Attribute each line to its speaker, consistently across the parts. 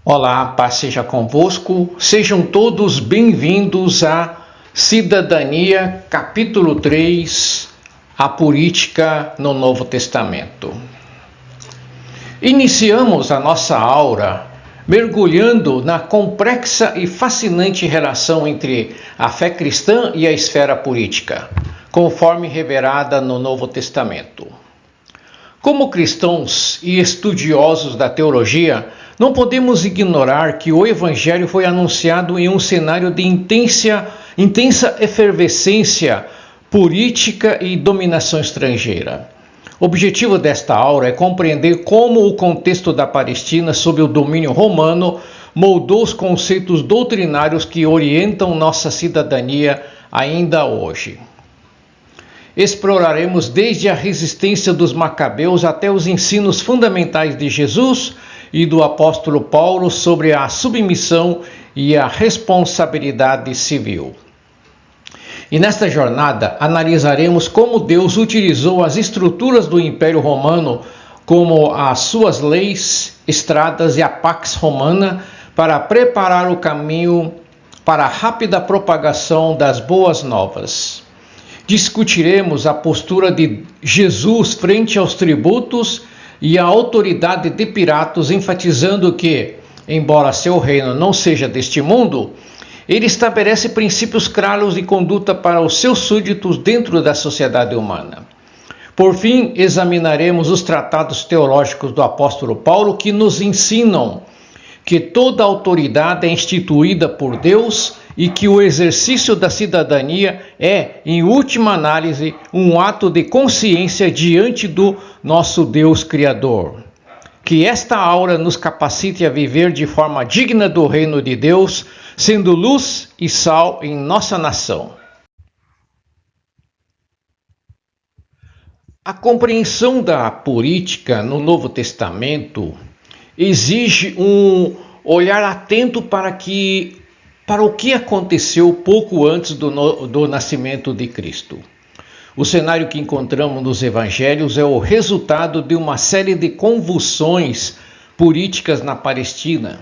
Speaker 1: Olá, paz seja convosco. Sejam todos bem-vindos à Cidadania, capítulo 3, a política no Novo Testamento. Iniciamos a nossa aula mergulhando na complexa e fascinante relação entre a fé cristã e a esfera política, conforme revelada no Novo Testamento. Como cristãos e estudiosos da teologia, não podemos ignorar que o Evangelho foi anunciado em um cenário de intensa efervescência política e dominação estrangeira. O objetivo desta aula é compreender como o contexto da Palestina sob o domínio romano moldou os conceitos doutrinários que orientam nossa cidadania ainda hoje. Exploraremos desde a resistência dos macabeus até os ensinos fundamentais de Jesus e do apóstolo Paulo sobre a submissão e a responsabilidade civil. E nesta jornada analisaremos como Deus utilizou as estruturas do Império Romano, como as suas leis, estradas e a Pax Romana, para preparar o caminho para a rápida propagação das boas novas. Discutiremos a postura de Jesus frente aos tributos e a autoridade de Pilatos, enfatizando que, embora seu reino não seja deste mundo, ele estabelece princípios claros de conduta para os seus súditos dentro da sociedade humana. Por fim, examinaremos os tratados teológicos do apóstolo Paulo que nos ensinam que toda autoridade é instituída por Deus e que o exercício da cidadania é, em última análise, um ato de consciência diante do nosso Deus Criador. Que esta aula nos capacite a viver de forma digna do reino de Deus, sendo luz e sal em nossa nação. A compreensão da política no Novo Testamento exige um olhar atento para o que aconteceu pouco antes do nascimento de Cristo. O cenário que encontramos nos evangelhos é o resultado de uma série de convulsões políticas na Palestina.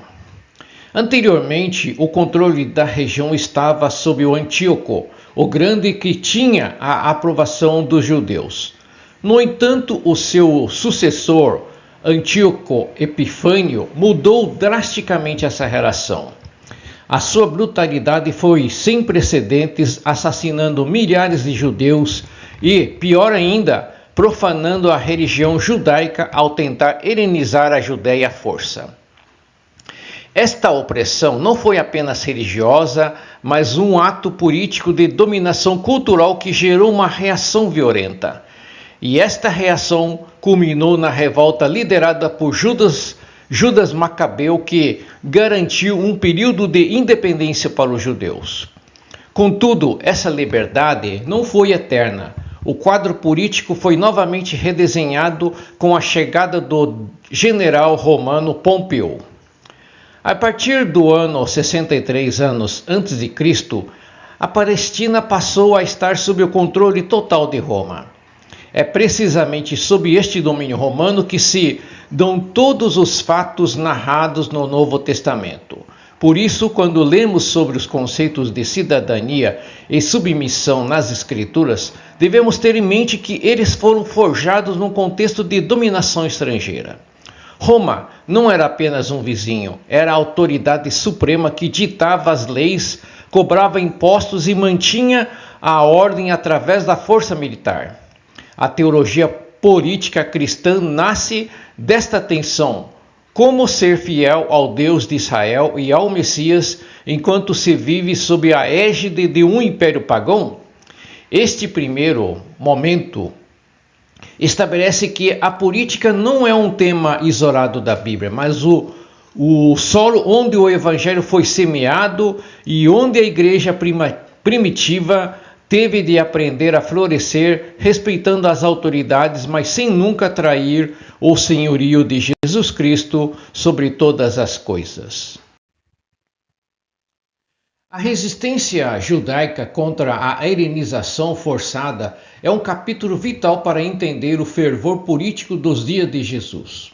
Speaker 1: Anteriormente, o controle da região estava sob o Antíoco, o Grande, que tinha a aprovação dos judeus. No entanto, o seu sucessor, Antíoco Epifânio, mudou drasticamente essa relação. A sua brutalidade foi sem precedentes, assassinando milhares de judeus e, pior ainda, profanando a religião judaica ao tentar helenizar a Judéia à força. Esta opressão não foi apenas religiosa, mas um ato político de dominação cultural que gerou uma reação violenta. E esta reação culminou na revolta liderada por Judas Macabeu, que garantiu um período de independência para os judeus. Contudo, essa liberdade não foi eterna. O quadro político foi novamente redesenhado com a chegada do general romano Pompeu. A partir do ano 63 anos antes de Cristo, a Palestina passou a estar sob o controle total de Roma. É precisamente sob este domínio romano que se dão todos os fatos narrados no Novo Testamento. Por isso, quando lemos sobre os conceitos de cidadania e submissão nas Escrituras, devemos ter em mente que eles foram forjados num contexto de dominação estrangeira. Roma não era apenas um vizinho, era a autoridade suprema que ditava as leis, cobrava impostos e mantinha a ordem através da força militar. A teologia política cristã nasce desta tensão: como ser fiel ao Deus de Israel e ao Messias enquanto se vive sob a égide de um império pagão? Este primeiro momento estabelece que a política não é um tema isolado da Bíblia, mas o solo onde o Evangelho foi semeado e onde a igreja primitiva teve de aprender a florescer, respeitando as autoridades, mas sem nunca trair o senhorio de Jesus Cristo sobre todas as coisas. A resistência judaica contra a helenização forçada é um capítulo vital para entender o fervor político dos dias de Jesus.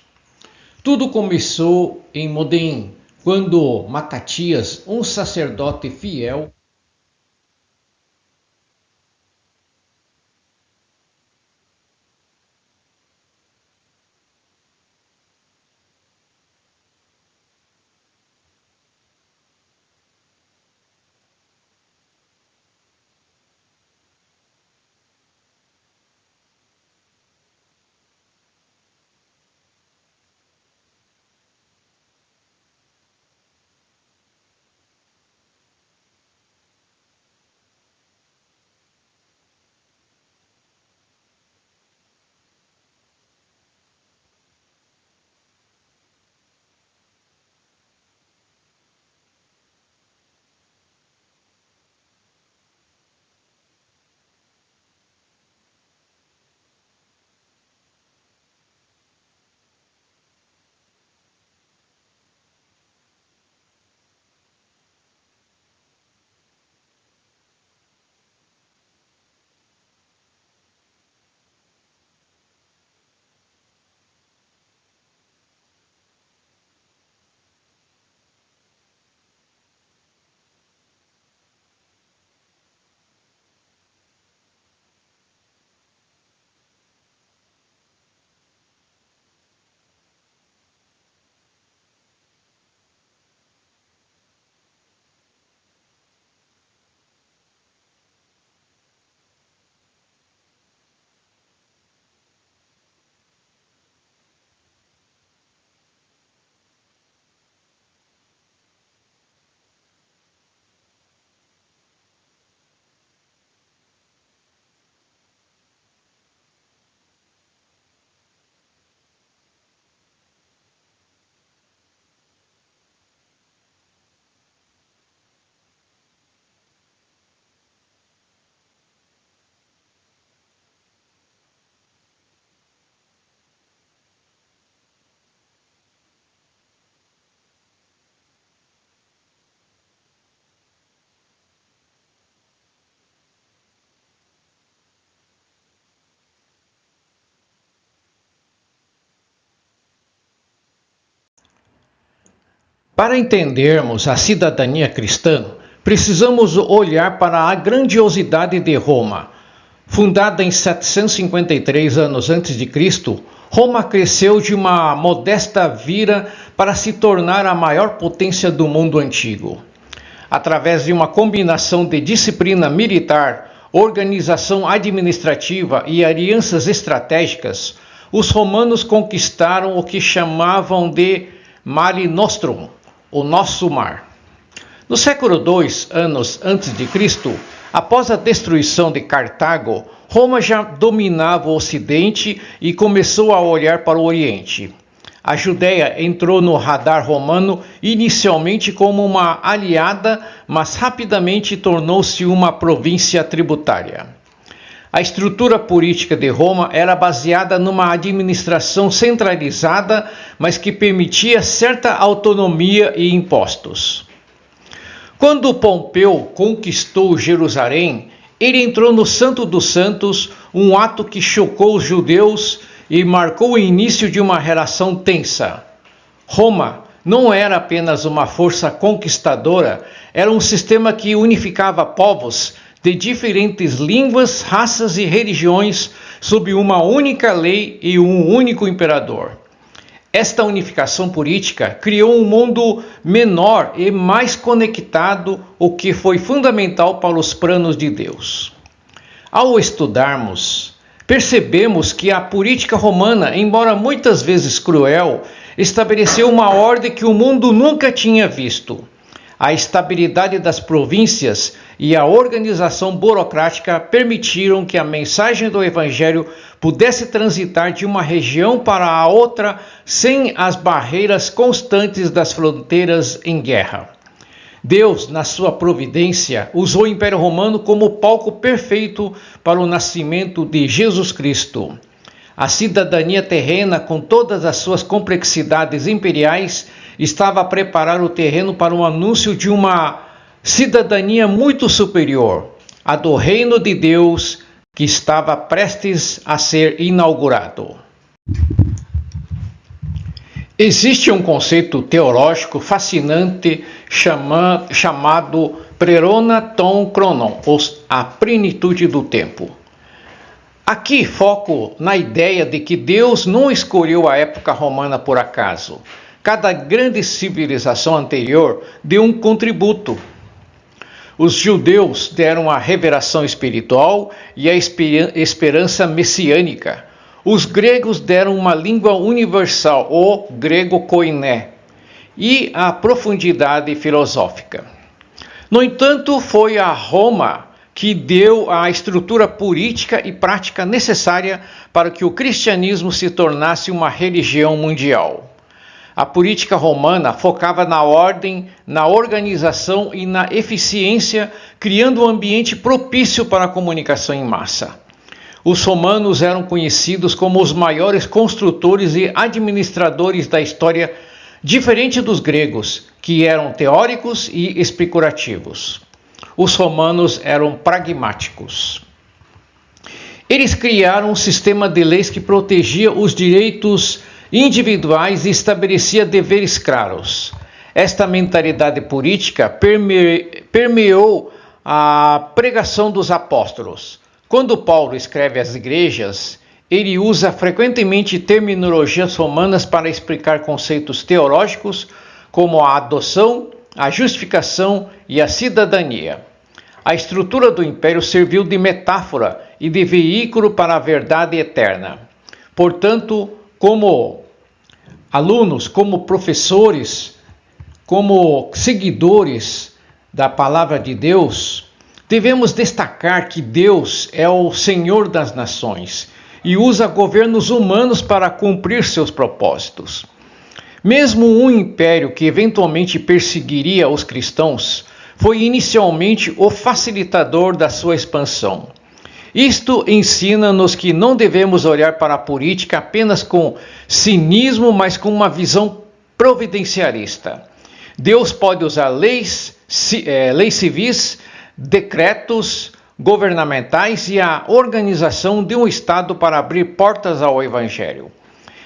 Speaker 1: Tudo começou em Modin, quando Matatias, um sacerdote fiel, para entendermos a cidadania cristã, precisamos olhar para a grandiosidade de Roma. Fundada em 753 anos antes de Cristo, Roma cresceu de uma modesta vila para se tornar a maior potência do mundo antigo. Através de uma combinação de disciplina militar, organização administrativa e alianças estratégicas, os romanos conquistaram o que chamavam de Mare Nostrum, o nosso mar. No século II anos antes de Cristo, após a destruição de Cartago, Roma já dominava o Ocidente e começou a olhar para o Oriente. A Judéia entrou no radar romano inicialmente como uma aliada, mas rapidamente tornou-se uma província tributária. A estrutura política de Roma era baseada numa administração centralizada, mas que permitia certa autonomia e impostos. Quando Pompeu conquistou Jerusalém, ele entrou no Santo dos Santos, um ato que chocou os judeus e marcou o início de uma relação tensa. Roma não era apenas uma força conquistadora, era um sistema que unificava povos de diferentes línguas, raças e religiões sob uma única lei e um único imperador. Esta unificação política criou um mundo menor e mais conectado, o que foi fundamental para os planos de Deus. Ao estudarmos, percebemos que a política romana, embora muitas vezes cruel, estabeleceu uma ordem que o mundo nunca tinha visto. A estabilidade das províncias e a organização burocrática permitiram que a mensagem do Evangelho pudesse transitar de uma região para a outra sem as barreiras constantes das fronteiras em guerra. Deus, na sua providência, usou o Império Romano como palco perfeito para o nascimento de Jesus Cristo. A cidadania terrena, com todas as suas complexidades imperiais, estava a preparar o terreno para o anúncio de uma cidadania muito superior, a do reino de Deus, que estava prestes a ser inaugurado. Existe um conceito teológico fascinante chamado prerona ton chronon, ou a plenitude do tempo. Aqui foco na ideia de que Deus não escolheu a época romana por acaso. Cada grande civilização anterior deu um contributo. Os judeus deram a revelação espiritual e a esperança messiânica. Os gregos deram uma língua universal, o grego koiné, e a profundidade filosófica. No entanto, foi a Roma que deu a estrutura política e prática necessária para que o cristianismo se tornasse uma religião mundial. A política romana focava na ordem, na organização e na eficiência, criando um ambiente propício para a comunicação em massa. Os romanos eram conhecidos como os maiores construtores e administradores da história, diferente dos gregos, que eram teóricos e especulativos. Os romanos eram pragmáticos. Eles criaram um sistema de leis que protegia os direitos individuais e estabelecia deveres claros. Esta mentalidade política permeou a pregação dos apóstolos. Quando Paulo escreve às igrejas, ele usa frequentemente terminologias romanas para explicar conceitos teológicos como a adoção, a justificação e a cidadania. A estrutura do império serviu de metáfora e de veículo para a verdade eterna. Portanto, como alunos, como professores, como seguidores da palavra de Deus, devemos destacar que Deus é o Senhor das nações e usa governos humanos para cumprir seus propósitos. Mesmo um império que eventualmente perseguiria os cristãos, foi inicialmente o facilitador da sua expansão. Isto ensina-nos que não devemos olhar para a política apenas com cinismo, mas com uma visão providencialista. Deus pode usar leis civis, decretos governamentais e a organização de um Estado para abrir portas ao Evangelho.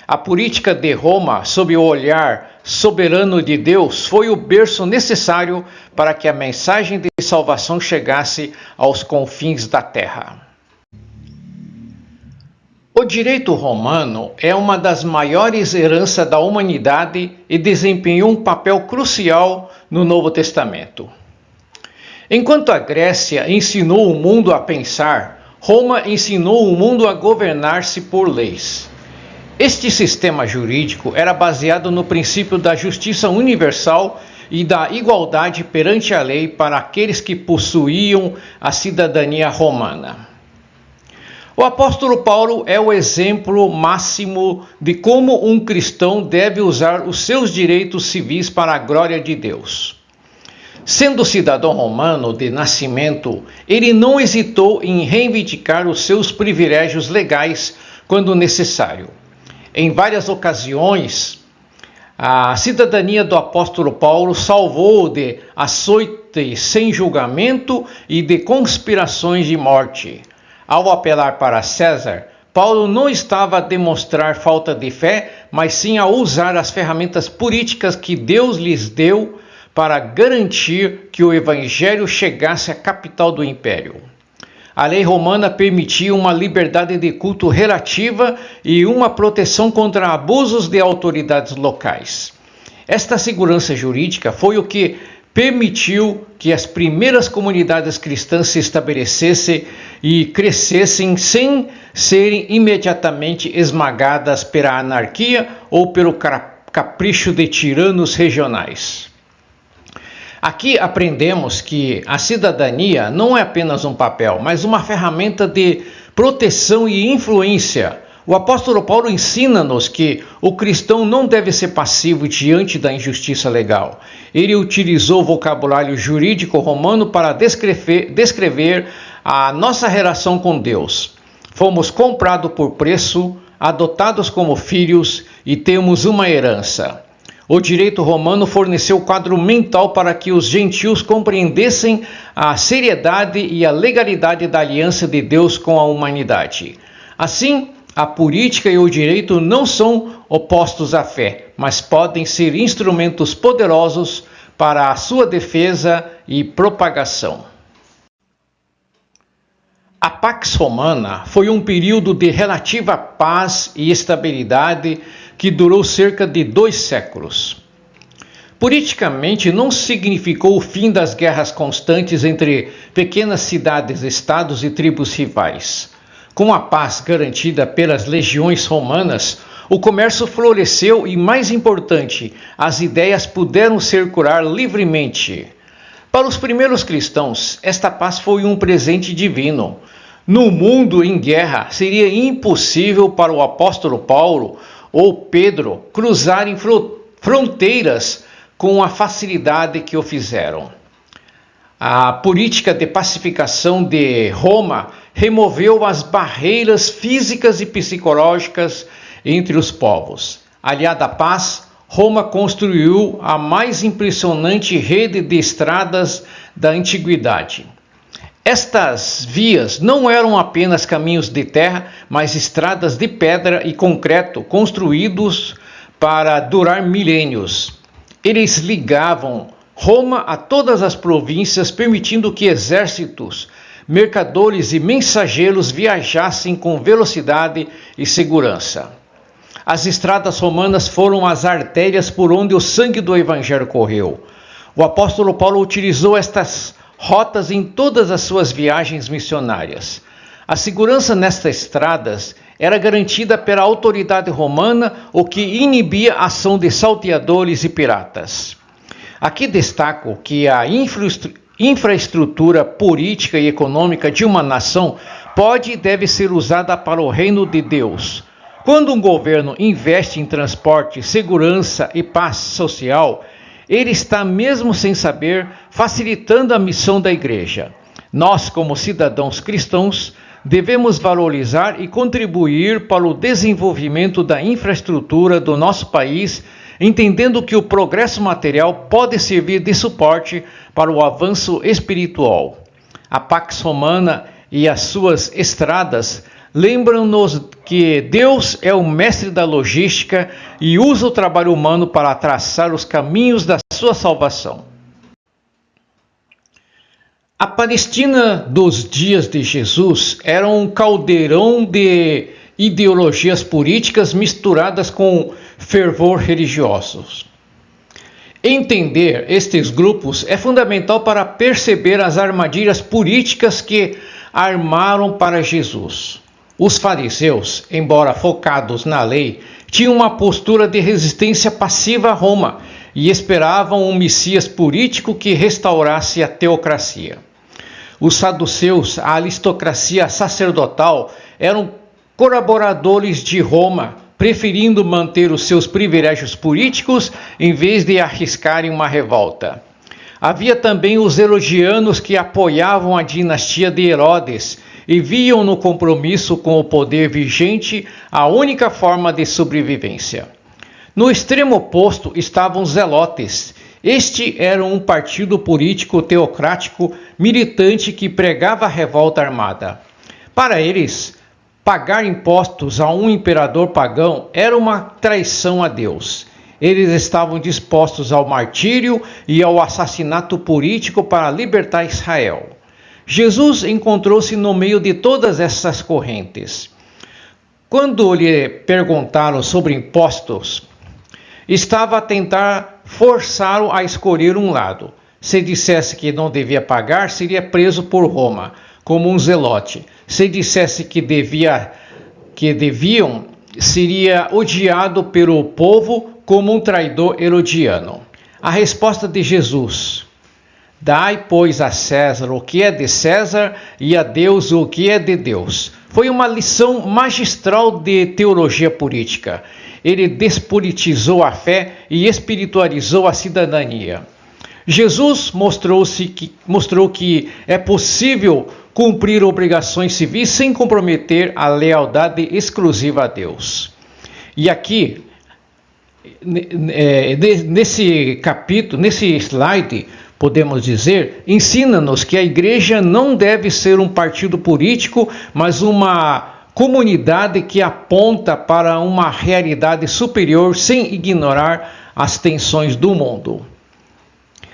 Speaker 1: A política de Roma, sob o olhar soberano de Deus, foi o berço necessário para que a mensagem de salvação chegasse aos confins da terra. O direito romano é uma das maiores heranças da humanidade e desempenhou um papel crucial no Novo Testamento. Enquanto a Grécia ensinou o mundo a pensar, Roma ensinou o mundo a governar-se por leis. Este sistema jurídico era baseado no princípio da justiça universal e da igualdade perante a lei para aqueles que possuíam a cidadania romana. O apóstolo Paulo é o exemplo máximo de como um cristão deve usar os seus direitos civis para a glória de Deus. Sendo cidadão romano de nascimento, ele não hesitou em reivindicar os seus privilégios legais quando necessário. Em várias ocasiões, a cidadania do apóstolo Paulo salvou de açoites sem julgamento e de conspirações de morte. Ao apelar para César, Paulo não estava a demonstrar falta de fé, mas sim a usar as ferramentas políticas que Deus lhes deu para garantir que o evangelho chegasse à capital do império. A lei romana permitia uma liberdade de culto relativa e uma proteção contra abusos de autoridades locais. Esta segurança jurídica foi o que permitiu que as primeiras comunidades cristãs se estabelecessem e crescessem sem serem imediatamente esmagadas pela anarquia ou pelo capricho de tiranos regionais. Aqui aprendemos que a cidadania não é apenas um papel, mas uma ferramenta de proteção e influência. O apóstolo Paulo ensina-nos que o cristão não deve ser passivo diante da injustiça legal. Ele utilizou o vocabulário jurídico romano para descrever a nossa relação com Deus. Fomos comprados por preço, adotados como filhos e temos uma herança. O direito romano forneceu o quadro mental para que os gentios compreendessem a seriedade e a legalidade da aliança de Deus com a humanidade. Assim, a política e o direito não são opostos à fé, mas podem ser instrumentos poderosos para a sua defesa e propagação. A Pax Romana foi um período de relativa paz e estabilidade que durou cerca de 2 séculos. Politicamente, não significou o fim das guerras constantes entre pequenas cidades, estados e tribos rivais. Com a paz garantida pelas legiões romanas, o comércio floresceu e, mais importante, as ideias puderam circular livremente. Para os primeiros cristãos, esta paz foi um presente divino. No mundo em guerra, seria impossível para o apóstolo Paulo ou Pedro cruzarem fronteiras com a facilidade que o fizeram. A política de pacificação de Roma removeu as barreiras físicas e psicológicas entre os povos. Aliada à paz, Roma construiu a mais impressionante rede de estradas da antiguidade. Estas vias não eram apenas caminhos de terra, mas estradas de pedra e concreto construídos para durar milênios. Eles ligavam Roma a todas as províncias, permitindo que exércitos, mercadores e mensageiros viajassem com velocidade e segurança. As estradas romanas foram as artérias por onde o sangue do evangelho correu. O apóstolo Paulo utilizou estas rotas em todas as suas viagens missionárias. A segurança nestas estradas era garantida pela autoridade romana, o que inibia a ação de salteadores e piratas. Aqui destaco que a infraestrutura política e econômica de uma nação pode e deve ser usada para o reino de Deus. Quando um governo investe em transporte, segurança e paz social, ele está, mesmo sem saber, facilitando a missão da igreja. Nós, como cidadãos cristãos, devemos valorizar e contribuir para o desenvolvimento da infraestrutura do nosso país, entendendo que o progresso material pode servir de suporte para o avanço espiritual. A Pax Romana e as suas estradas lembram-nos que Deus é o mestre da logística e usa o trabalho humano para traçar os caminhos da sua salvação. A Palestina dos dias de Jesus era um caldeirão de ideologias políticas misturadas com fervor religioso. Entender estes grupos é fundamental para perceber as armadilhas políticas que armaram para Jesus. Os fariseus, embora focados na lei, tinham uma postura de resistência passiva a Roma e esperavam um Messias político que restaurasse a teocracia. Os saduceus, a aristocracia sacerdotal, eram colaboradores de Roma, preferindo manter os seus privilégios políticos em vez de arriscarem uma revolta. Havia também os herodianos que apoiavam a dinastia de Herodes e viam no compromisso com o poder vigente a única forma de sobrevivência. No extremo oposto estavam os zelotes. Este era um partido político teocrático militante que pregava a revolta armada. Para eles, pagar impostos a um imperador pagão era uma traição a Deus. Eles estavam dispostos ao martírio e ao assassinato político para libertar Israel. Jesus encontrou-se no meio de todas essas correntes. Quando lhe perguntaram sobre impostos, estava a tentar forçá-lo a escolher um lado. Se dissesse que não devia pagar, seria preso por Roma, como um zelote. Se dissesse que deviam, seria odiado pelo povo como um traidor herodiano. A resposta de Jesus: dai, pois, a César o que é de César e a Deus o que é de Deus, foi uma lição magistral de teologia política. Ele despolitizou a fé e espiritualizou a cidadania. Jesus mostrou que é possível cumprir obrigações civis sem comprometer a lealdade exclusiva a Deus. E aqui, nesse capítulo, nesse slide, podemos dizer, ensina-nos que a igreja não deve ser um partido político, mas uma comunidade que aponta para uma realidade superior sem ignorar as tensões do mundo.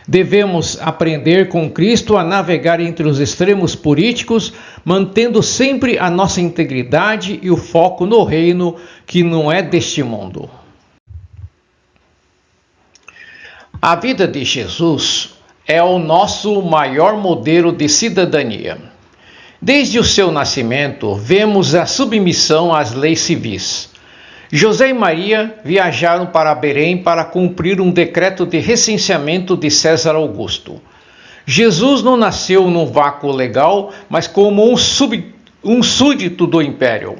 Speaker 1: Devemos aprender com Cristo a navegar entre os extremos políticos, mantendo sempre a nossa integridade e o foco no reino que não é deste mundo. A vida de Jesus é o nosso maior modelo de cidadania. Desde o seu nascimento, vemos a submissão às leis civis. José e Maria viajaram para Belém para cumprir um decreto de recenseamento de César Augusto. Jesus não nasceu num vácuo legal, mas como um súdito do império.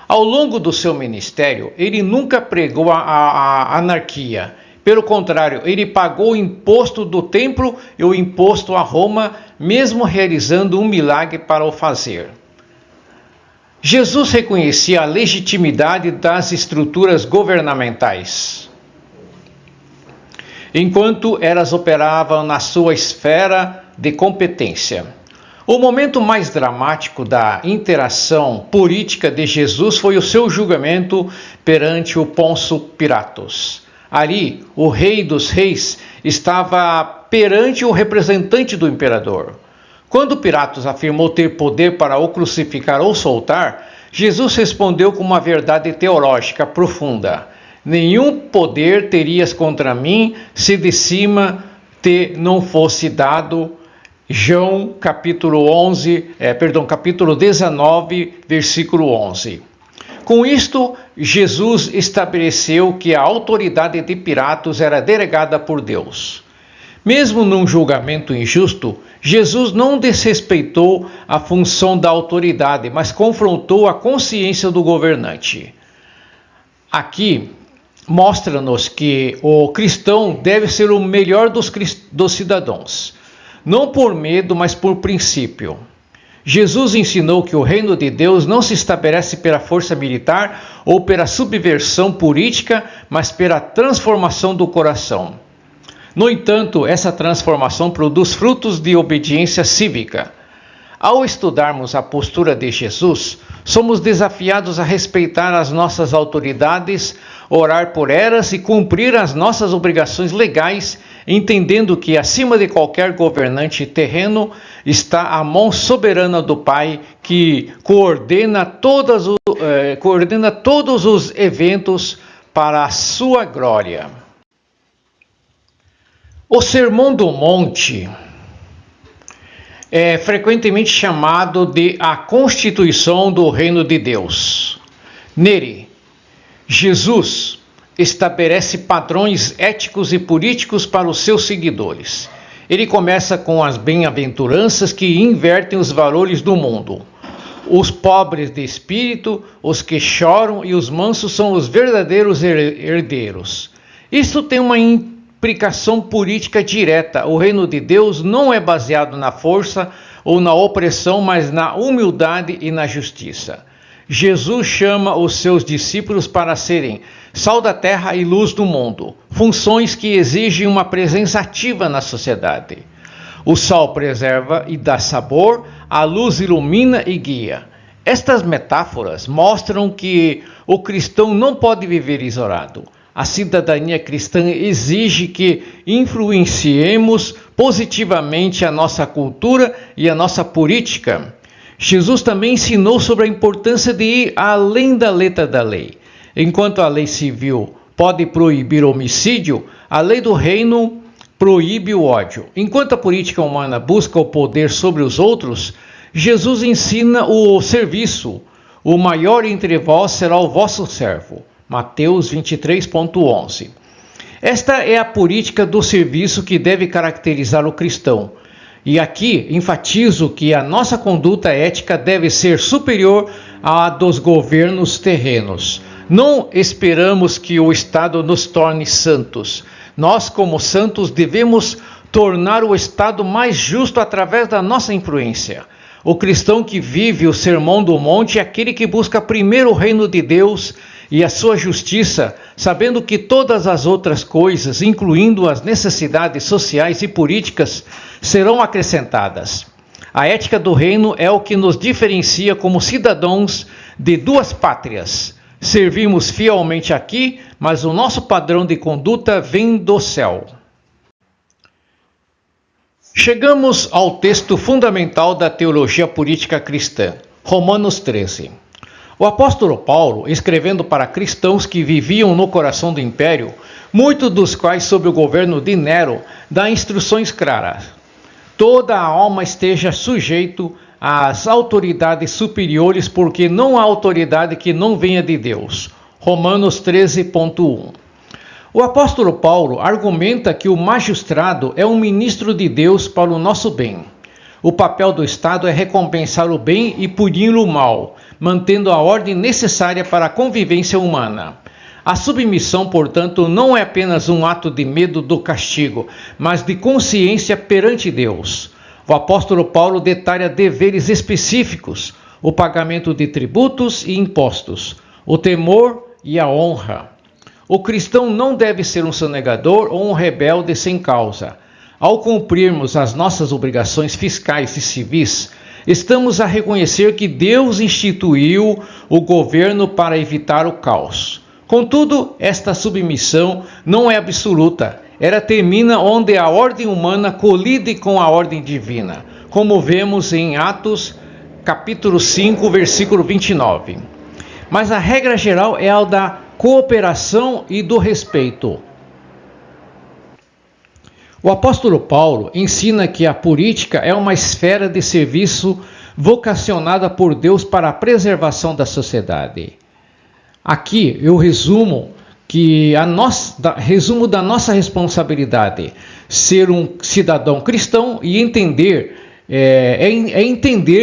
Speaker 1: Ao longo do seu ministério, ele nunca pregou a anarquia. Pelo contrário, ele pagou o imposto do templo e o imposto a Roma, mesmo realizando um milagre para o fazer. Jesus reconhecia a legitimidade das estruturas governamentais, enquanto elas operavam na sua esfera de competência. O momento mais dramático da interação política de Jesus foi o seu julgamento perante o Pôncio Pilatos. Ali, o rei dos reis estava perante o representante do imperador. Quando Pilatos afirmou ter poder para o crucificar ou soltar, Jesus respondeu com uma verdade teológica profunda: nenhum poder terias contra mim se de cima te não fosse dado. João capítulo 19, versículo 11. Com isto, Jesus estabeleceu que a autoridade de Pilatos era delegada por Deus. Mesmo num julgamento injusto, Jesus não desrespeitou a função da autoridade, mas confrontou a consciência do governante. Aqui, mostra-nos que o cristão deve ser o melhor dos cidadãos, não por medo, mas por princípio. Jesus ensinou que o reino de Deus não se estabelece pela força militar ou pela subversão política, mas pela transformação do coração. No entanto, essa transformação produz frutos de obediência cívica. Ao estudarmos a postura de Jesus, somos desafiados a respeitar as nossas autoridades, orar por elas e cumprir as nossas obrigações legais, entendendo que acima de qualquer governante terreno está a mão soberana do Pai que coordena todos os eventos para a sua glória. O Sermão do Monte é frequentemente chamado de a Constituição do Reino de Deus. Nele, Jesus estabelece padrões éticos e políticos para os seus seguidores. Ele começa com as bem-aventuranças que invertem os valores do mundo. Os pobres de espírito, os que choram e os mansos são os verdadeiros herdeiros. Isto tem uma implicação política direta. O reino de Deus não é baseado na força ou na opressão, mas na humildade e na justiça. Jesus chama os seus discípulos para serem sal da terra e luz do mundo, funções que exigem uma presença ativa na sociedade. O sal preserva e dá sabor, a luz ilumina e guia. Estas metáforas mostram que o cristão não pode viver isolado. A cidadania cristã exige que influenciemos positivamente a nossa cultura e a nossa política. Jesus também ensinou sobre a importância de ir além da letra da lei. Enquanto a lei civil pode proibir o homicídio, a lei do reino proíbe o ódio. Enquanto a política humana busca o poder sobre os outros, Jesus ensina o serviço. O maior entre vós será o vosso servo. Mateus 23,11. Esta é a política do serviço que deve caracterizar o cristão. E aqui enfatizo que a nossa conduta ética deve ser superior à dos governos terrenos. Não esperamos que o Estado nos torne santos. Nós, como santos, devemos tornar o Estado mais justo através da nossa influência. O cristão que vive o Sermão do Monte é aquele que busca primeiro o reino de Deus e a sua justiça, sabendo que todas as outras coisas, incluindo as necessidades sociais e políticas, serão acrescentadas. A ética do reino é o que nos diferencia como cidadãos de duas pátrias. Servimos fielmente aqui, mas o nosso padrão de conduta vem do céu. Chegamos ao texto fundamental da teologia política cristã, Romanos 13. O apóstolo Paulo, escrevendo para cristãos que viviam no coração do império, muitos dos quais sob o governo de Nero, dá instruções claras. Toda a alma esteja sujeito às autoridades superiores, porque não há autoridade que não venha de Deus. Romanos 13.1. O apóstolo Paulo argumenta que o magistrado é um ministro de Deus para o nosso bem. O papel do Estado é recompensar o bem e punir o mal, mantendo a ordem necessária para a convivência humana. A submissão, portanto, não é apenas um ato de medo do castigo, mas de consciência perante Deus. O apóstolo Paulo detalha deveres específicos, o pagamento de tributos e impostos, o temor e a honra. O cristão não deve ser um sonegador ou um rebelde sem causa. Ao cumprirmos as nossas obrigações fiscais e civis, estamos a reconhecer que Deus instituiu o governo para evitar o caos. Contudo, esta submissão não é absoluta. Ela termina onde a ordem humana colide com a ordem divina, como vemos em Atos, capítulo 5, versículo 29. Mas a regra geral é a da cooperação e do respeito. O apóstolo Paulo ensina que a política é uma esfera de serviço vocacionada por Deus para a preservação da sociedade. Aqui eu resumo da nossa responsabilidade ser um cidadão cristão e entender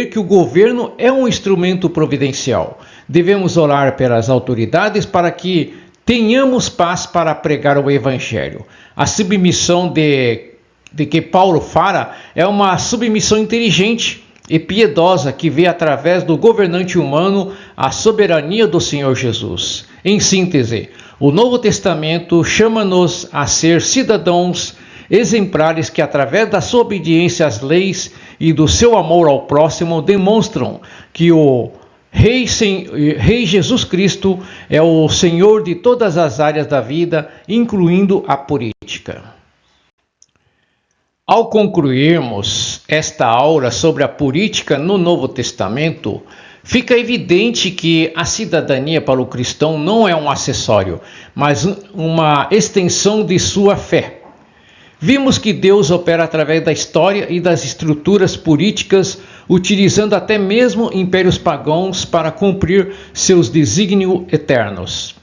Speaker 1: que o governo é um instrumento providencial. Devemos orar pelas autoridades para que tenhamos paz para pregar o Evangelho. A submissão de que Paulo fala é uma submissão inteligente e piedosa que vê através do governante humano a soberania do Senhor Jesus. Em síntese, o Novo Testamento chama-nos a ser cidadãos exemplares que, através da sua obediência às leis e do seu amor ao próximo, demonstram que o Rei Jesus Cristo é o Senhor de todas as áreas da vida, incluindo a política. Ao concluirmos esta aula sobre a política no Novo Testamento, fica evidente que a cidadania para o cristão não é um acessório, mas uma extensão de sua fé. Vimos que Deus opera através da história e das estruturas políticas, utilizando até mesmo impérios pagãos para cumprir seus desígnios eternos.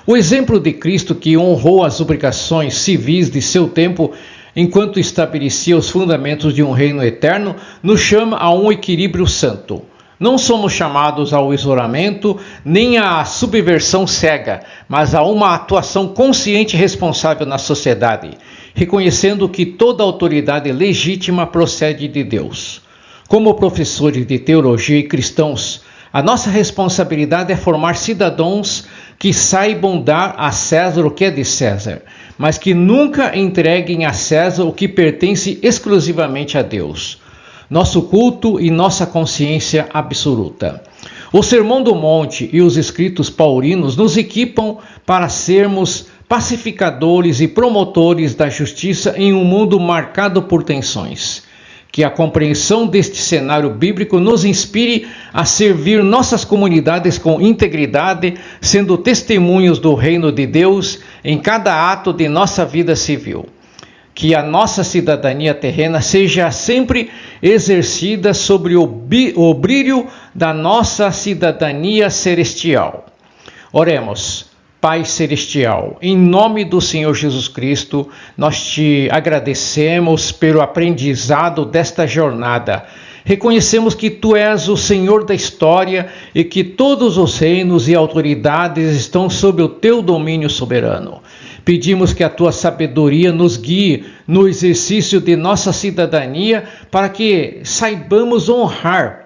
Speaker 1: O exemplo de Cristo, que honrou as obrigações civis de seu tempo enquanto estabelecia os fundamentos de um reino eterno, nos chama a um equilíbrio santo. Não somos chamados ao isolamento nem à subversão cega, mas a uma atuação consciente e responsável na sociedade, reconhecendo que toda autoridade legítima procede de Deus. Como professores de teologia e cristãos, a nossa responsabilidade é formar cidadãos que saibam dar a César o que é de César, mas que nunca entreguem a César o que pertence exclusivamente a Deus. Nosso culto e nossa consciência absoluta. O Sermão do Monte e os escritos paulinos nos equipam para sermos pacificadores e promotores da justiça em um mundo marcado por tensões. Que a compreensão deste cenário bíblico nos inspire a servir nossas comunidades com integridade, sendo testemunhos do reino de Deus em cada ato de nossa vida civil. Que a nossa cidadania terrena seja sempre exercida sobre o brilho da nossa cidadania celestial. Oremos. Pai Celestial, em nome do Senhor Jesus Cristo, nós te agradecemos pelo aprendizado desta jornada. Reconhecemos que Tu és o Senhor da história e que todos os reinos e autoridades estão sob o Teu domínio soberano. Pedimos que a Tua sabedoria nos guie no exercício de nossa cidadania para que saibamos honrar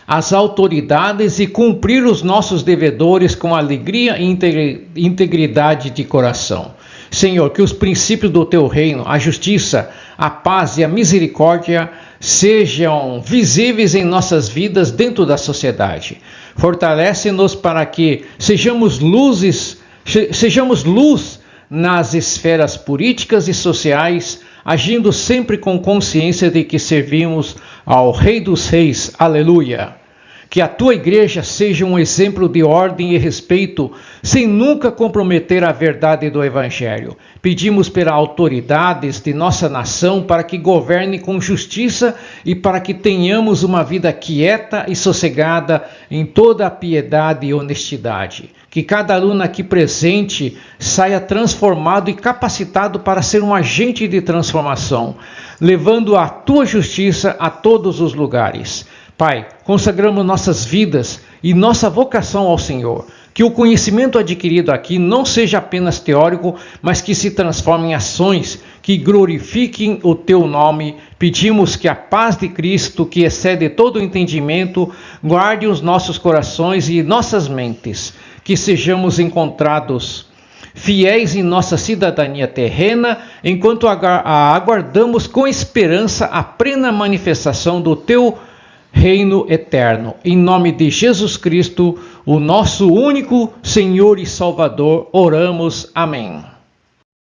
Speaker 1: as autoridades e cumprir os nossos devedores com alegria e integridade de coração. Senhor, que os princípios do Teu reino, a justiça, a paz e a misericórdia sejam visíveis em nossas vidas dentro da sociedade. Fortalece-nos para que sejamos luz nas esferas políticas e sociais, agindo sempre com consciência de que servimos ao Rei dos Reis. Aleluia! Que a tua igreja seja um exemplo de ordem e respeito, sem nunca comprometer a verdade do Evangelho. Pedimos pelas autoridades de nossa nação para que governe com justiça e para que tenhamos uma vida quieta e sossegada em toda a piedade e honestidade. Que cada aluno aqui presente saia transformado e capacitado para ser um agente de transformação, levando a tua justiça a todos os lugares. Pai, consagramos nossas vidas e nossa vocação ao Senhor. Que o conhecimento adquirido aqui não seja apenas teórico, mas que se transforme em ações que glorifiquem o Teu nome. Pedimos que a paz de Cristo, que excede todo o entendimento, guarde os nossos corações e nossas mentes. Que sejamos encontrados fiéis em nossa cidadania terrena, enquanto aguardamos com esperança a plena manifestação do Teu Reino eterno. Em nome de Jesus Cristo, o nosso único Senhor e Salvador, oramos. Amém.